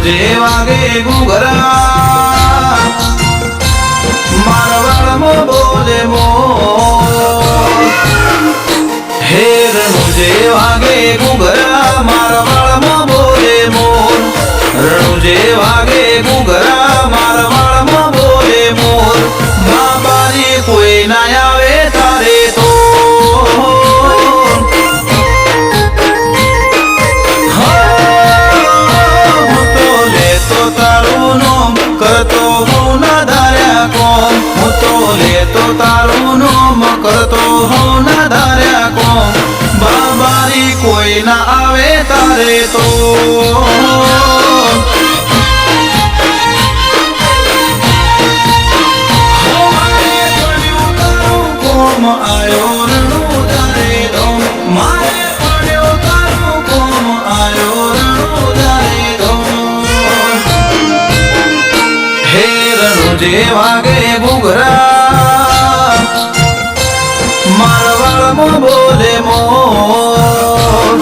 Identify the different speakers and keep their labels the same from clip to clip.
Speaker 1: રણુજે વાગે ઘૂઘરા મારવાડમાં બોલે મોર હે રણુજે વાગે ઘૂઘરા મારવાડમાં બોલે મોર રણુજે વાગે ઘૂઘરા મારવાડમાં બોલે મોર બાબારી કોઈ ના આવે તારે તો કરતો હું ના ધાર્યા કોમ હું તો લેતો તારું નોમ કરતો હું ના ધાર્યા કોમ બાબારી કોઈ ના આવે તારે તો કોમ આયો રણુ તારે ધોમ મારે પડ્યો તારું કોમ આયો રણુ તારે રણુજે વાગે ઘૂઘરા મારવાડમાં બોલે મોર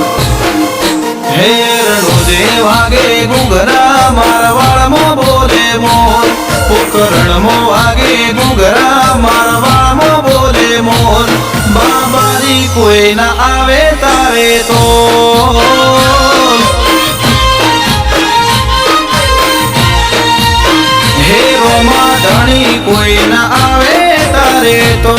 Speaker 1: હે રણુજે વાગે ઘૂઘરા મારવાડમાં બોલે મોર પોકરણમાં વાગે ઘૂઘરા મારવાડમાં બોલે મોર બાબારી કોઈ ના આવે તારે તો ધણી કોઈ ના આવે તારે તો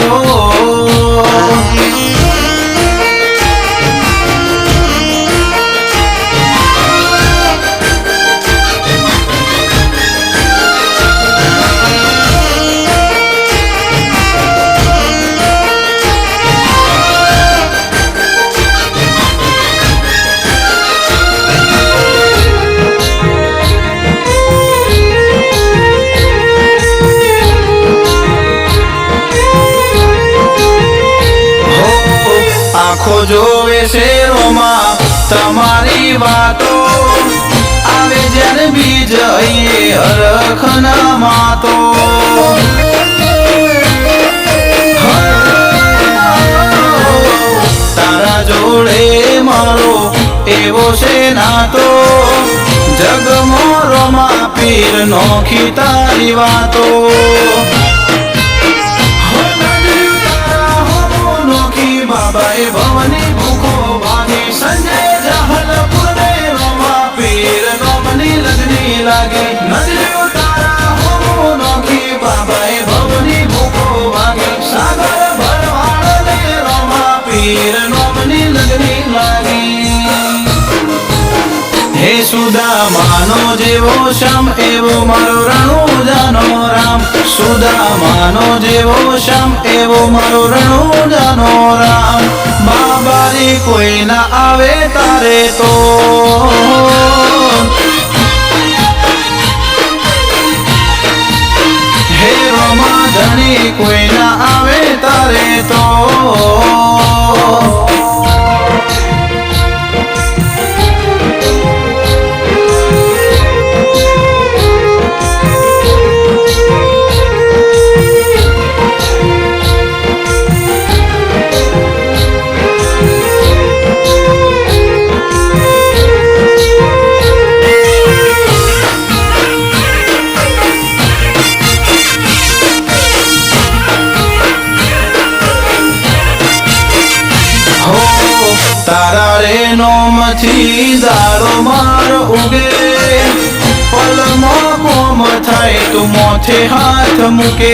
Speaker 1: આખો જોવે શેરોમાં તમારી વાતો આવે જ્યારે બીજ હરખના માતો તારા જોડે મારો એવો છે નાતો જગમો રોમા પીર નોખી તારી વાતો બાબાએ ભવની ભૂખો ભાગી સંજય જહલપુર ને રોમા પીર નોમની લગની લાગે નજર્યો તારા હોમો નોખી બાબાએ ભવની ભૂખો ભાગી સાગર ભરવાડ ને રોમા પીર નોમની લગની લાગી હે સુદામાનો જેવો શ્યામ એવો મારો રણુજાનો રામ સુદામાનો જેવો શ્યામ એવો મારો રણુજાનો રામ બાબારી કોઈ ના આવે તારે તો હે રોમા ધણી કોઈ ના આવે તારે તો તારા રે નોમથી દાડો માર ઉગે પલમાં કોમ થાય તું મોથે હાથ મૂકે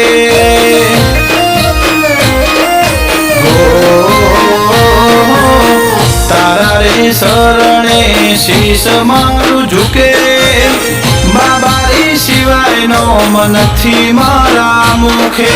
Speaker 1: તારા રે શરણે શીશ મારું ઝુકે બાબારી સિવાય નોમ નથી મારા મુખે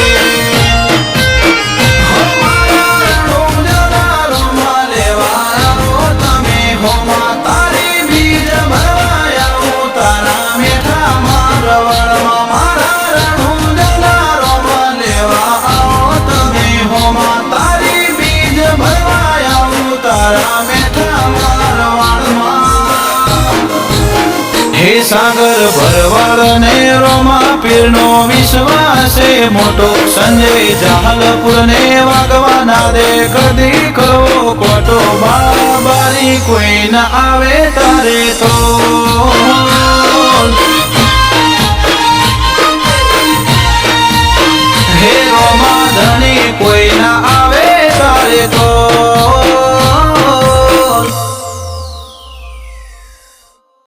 Speaker 1: હે સાગર ભરવાડ ને રોમા પીરનો વિશ્વાસ મોટો સંજય જહલપુર ને વાગવાના દે કદી કરવો કોટો બાબારી કોઈ ના આવે તારે તો બોલ